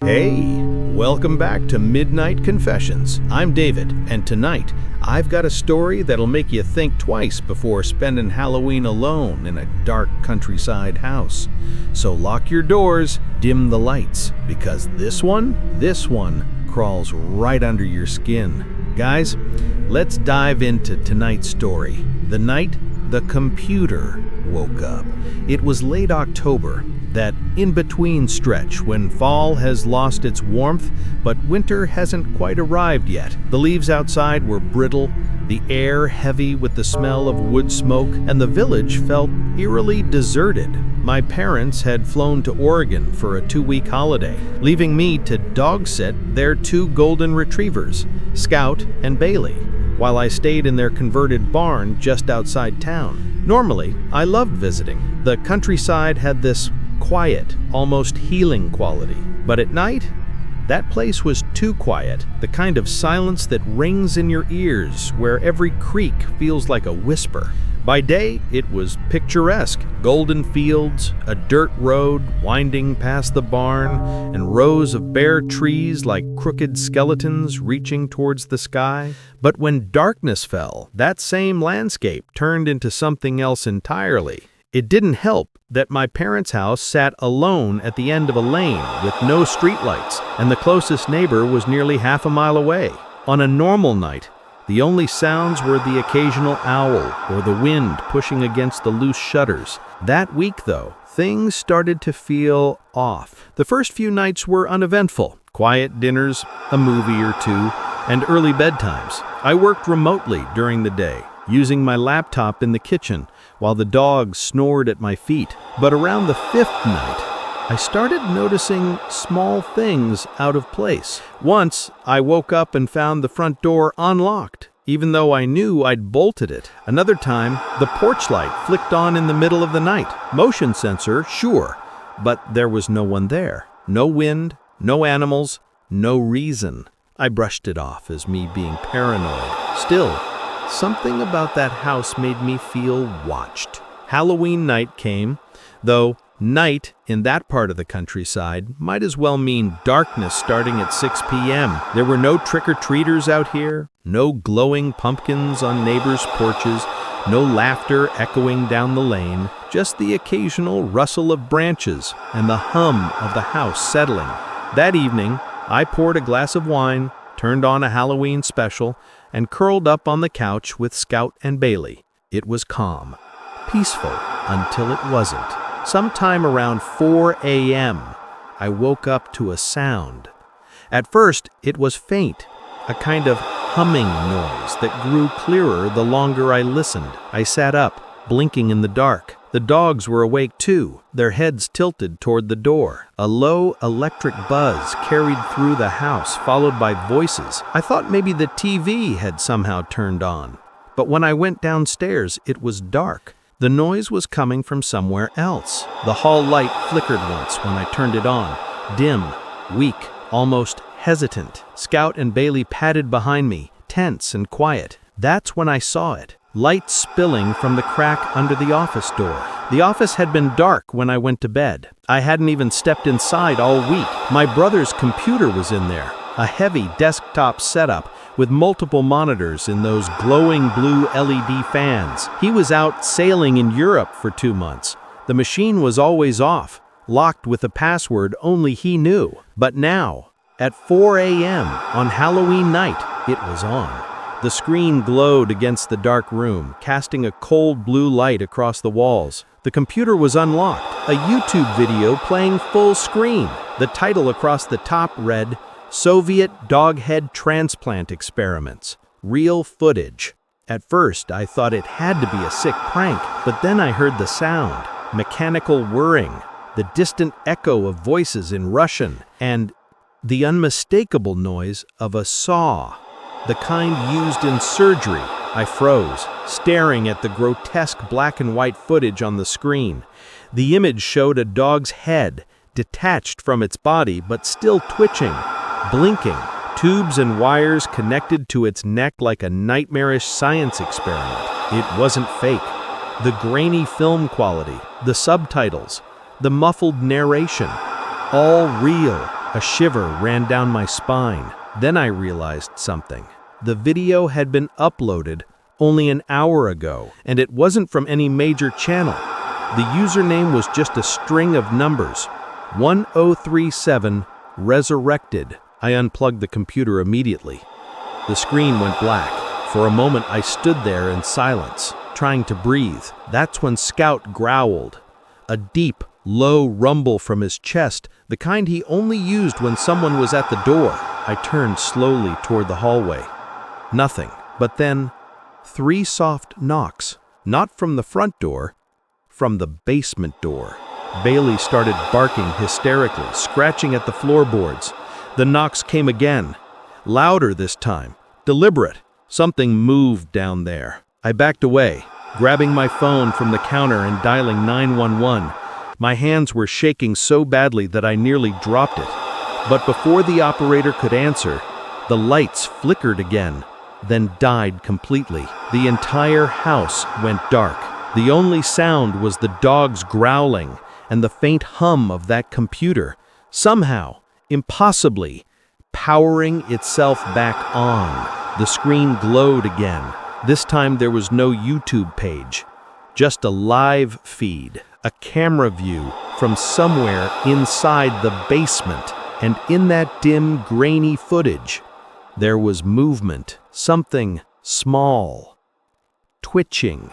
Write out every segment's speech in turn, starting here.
Hey, welcome back to Midnight Confessions. I'm David, and tonight I've got a story that'll make you think twice before spending Halloween alone in a dark countryside house. So lock your doors, dim the lights, because this one crawls right under your skin. Guys, let's dive into tonight's story. The night the computer woke up. It was late October, that in-between stretch when fall has lost its warmth, but winter hasn't quite arrived yet. The leaves outside were brittle, the air heavy with the smell of wood smoke, and the village felt eerily deserted. My parents had flown to Oregon for a 2-week holiday, leaving me to dog-sit their 2 golden retrievers, Scout and Bailey, while I stayed in their converted barn just outside town. Normally, I loved visiting. The countryside had this quiet, almost healing quality. But at night, that place was too quiet, the kind of silence that rings in your ears, where every creak feels like a whisper. By day, it was picturesque. Golden fields, a dirt road winding past the barn, and rows of bare trees like crooked skeletons reaching towards the sky. But when darkness fell, that same landscape turned into something else entirely. It didn't help that my parents' house sat alone at the end of a lane with no streetlights, and the closest neighbor was nearly half a mile away. On a normal night, the only sounds were the occasional owl or the wind pushing against the loose shutters. That week, though, things started to feel off. The first few nights were uneventful. Quiet dinners, a movie or two, and early bedtimes. I worked remotely during the day, using my laptop in the kitchen while the dogs snored at my feet. But around the 5th night, I started noticing small things out of place. Once, I woke up and found the front door unlocked, even though I knew I'd bolted it. Another time, the porch light flicked on in the middle of the night. Motion sensor, sure, but there was no one there. No wind, no animals, no reason. I brushed it off as me being paranoid. Still, something about that house made me feel watched. Halloween night came, though night in that part of the countryside might as well mean darkness starting at 6 p.m. There were no trick-or-treaters out here, no glowing pumpkins on neighbors' porches, no laughter echoing down the lane, just the occasional rustle of branches and the hum of the house settling. That evening, I poured a glass of wine, turned on a Halloween special, and curled up on the couch with Scout and Bailey. It was calm, peaceful, until it wasn't. Sometime around 4 a.m., I woke up to a sound. At first, it was faint, a kind of humming noise that grew clearer the longer I listened. I sat up, blinking in the dark. The dogs were awake too, their heads tilted toward the door. A low electric buzz carried through the house, followed by voices. I thought maybe the TV had somehow turned on. But when I went downstairs, it was dark. The noise was coming from somewhere else. The hall light flickered once when I turned it on. Dim, weak, almost hesitant. Scout and Bailey padded behind me, tense and quiet. That's when I saw it. Light spilling from the crack under the office door. The office had been dark when I went to bed. I hadn't even stepped inside all week. My brother's computer was in there, a heavy desktop setup with multiple monitors in those glowing blue LED fans. He was out sailing in Europe for 2 months. The machine was always off, locked with a password only he knew. But now, at 4 a.m. on Halloween night, it was on. The screen glowed against the dark room, casting a cold blue light across the walls. The computer was unlocked, a YouTube video playing full screen. The title across the top read, "Soviet Dog Head Transplant Experiments. Real Footage." At first, I thought it had to be a sick prank, but then I heard the sound, mechanical whirring, the distant echo of voices in Russian, and the unmistakable noise of a saw. The kind used in surgery. I froze, staring at the grotesque black and white footage on the screen. The image showed a dog's head, detached from its body but still twitching, blinking, tubes and wires connected to its neck like a nightmarish science experiment. It wasn't fake. The grainy film quality, the subtitles, the muffled narration, all real. A shiver ran down my spine. Then I realized something. The video had been uploaded only an hour ago, and it wasn't from any major channel. The username was just a string of numbers. 1037 resurrected. I unplugged the computer immediately. The screen went black. For a moment I stood there in silence, trying to breathe. That's when Scout growled. A deep, low rumble from his chest, the kind he only used when someone was at the door. I turned slowly toward the hallway. Nothing. But then, 3 soft knocks. Not from the front door, from the basement door. Bailey started barking hysterically, scratching at the floorboards. The knocks came again. Louder this time. Deliberate. Something moved down there. I backed away, grabbing my phone from the counter and dialing 911. My hands were shaking so badly that I nearly dropped it. But before the operator could answer, the lights flickered again, then died completely. The entire house went dark. The only sound was the dogs growling and the faint hum of that computer, somehow, impossibly, powering itself back on. The screen glowed again. This time there was no YouTube page, just a live feed, a camera view from somewhere inside the basement. And in that dim, grainy footage, there was movement, something small, twitching,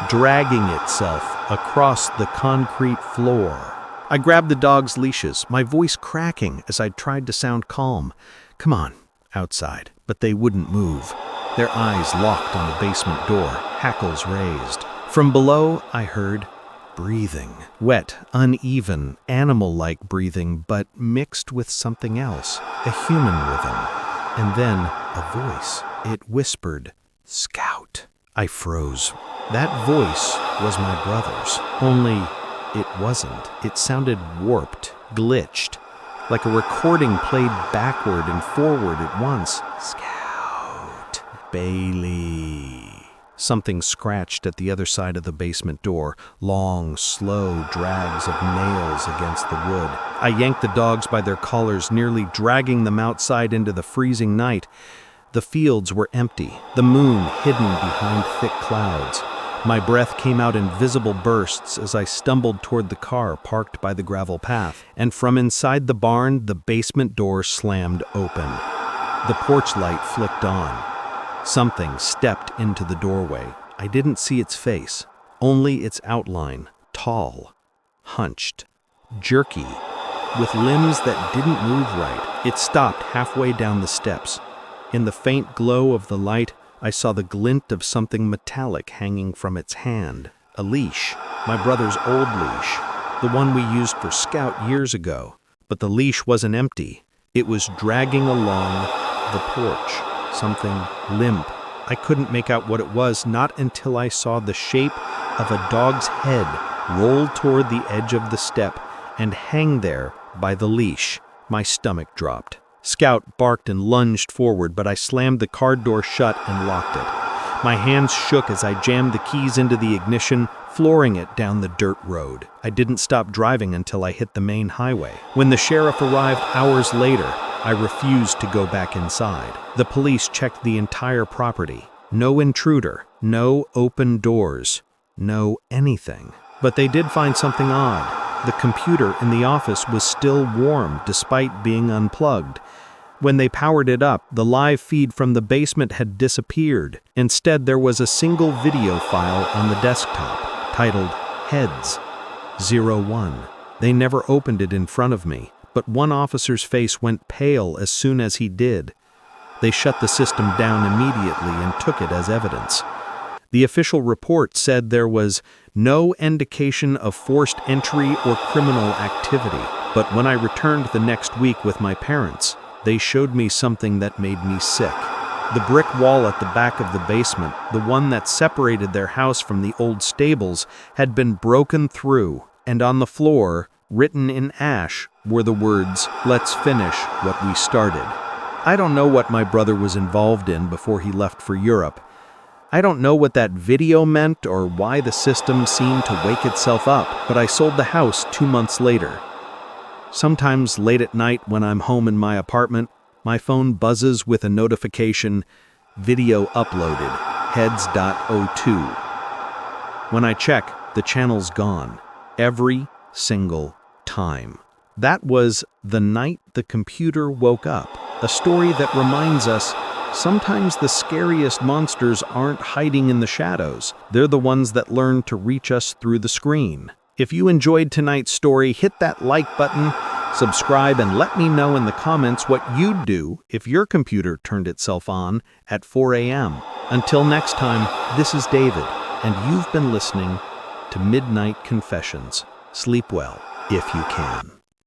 dragging itself across the concrete floor. I grabbed the dog's leashes, my voice cracking as I tried to sound calm. Come on, outside. But they wouldn't move. Their eyes locked on the basement door, hackles raised. From below, I heard breathing. Wet, uneven, animal-like breathing, but mixed with something else, a human rhythm. And then a voice. It whispered, "Scout." I froze. That voice was my brother's, only it wasn't. It sounded warped, glitched, like a recording played backward and forward at once. "Scout. Bailey." Something scratched at the other side of the basement door, long, slow drags of nails against the wood. I yanked the dogs by their collars, nearly dragging them outside into the freezing night. The fields were empty, the moon hidden behind thick clouds. My breath came out in visible bursts as I stumbled toward the car parked by the gravel path, and from inside the barn, the basement door slammed open. The porch light flicked on. Something stepped into the doorway. I didn't see its face, only its outline, tall, hunched, jerky, with limbs that didn't move right. It stopped halfway down the steps. In the faint glow of the light, I saw the glint of something metallic hanging from its hand. A leash, my brother's old leash, the one we used for Scout years ago. But the leash wasn't empty. It was dragging along the porch, something limp. I couldn't make out what it was, not until I saw the shape of a dog's head roll toward the edge of the step and hang there by the leash. My stomach dropped. Scout barked and lunged forward, but I slammed the car door shut and locked it. My hands shook as I jammed the keys into the ignition, flooring it down the dirt road. I didn't stop driving until I hit the main highway. When the sheriff arrived hours later, I refused to go back inside. The police checked the entire property. No intruder, no open doors, no anything. But they did find something odd. The computer in the office was still warm despite being unplugged. When they powered it up, the live feed from the basement had disappeared. Instead, there was a single video file on the desktop, titled Heads 01. They never opened it in front of me, but one officer's face went pale as soon as he did. They shut the system down immediately and took it as evidence. The official report said there was no indication of forced entry or criminal activity, but when I returned the next week with my parents, they showed me something that made me sick. The brick wall at the back of the basement, the one that separated their house from the old stables, had been broken through, and on the floor, written in ash, were the words, "Let's finish what we started." I don't know what my brother was involved in before he left for Europe. I don't know what that video meant or why the system seemed to wake itself up, but I sold the house 2 months later. Sometimes late at night when I'm home in my apartment, my phone buzzes with a notification, video uploaded, heads.02. When I check, the channel's gone. Every single time. That was The Night the Computer Woke Up, a story that reminds us sometimes the scariest monsters aren't hiding in the shadows. They're the ones that learn to reach us through the screen. If you enjoyed tonight's story, hit that like button, subscribe, and let me know in the comments what you'd do if your computer turned itself on at 4 a.m. Until next time, this is David, and you've been listening to Midnight Confessions. Sleep well, if you can.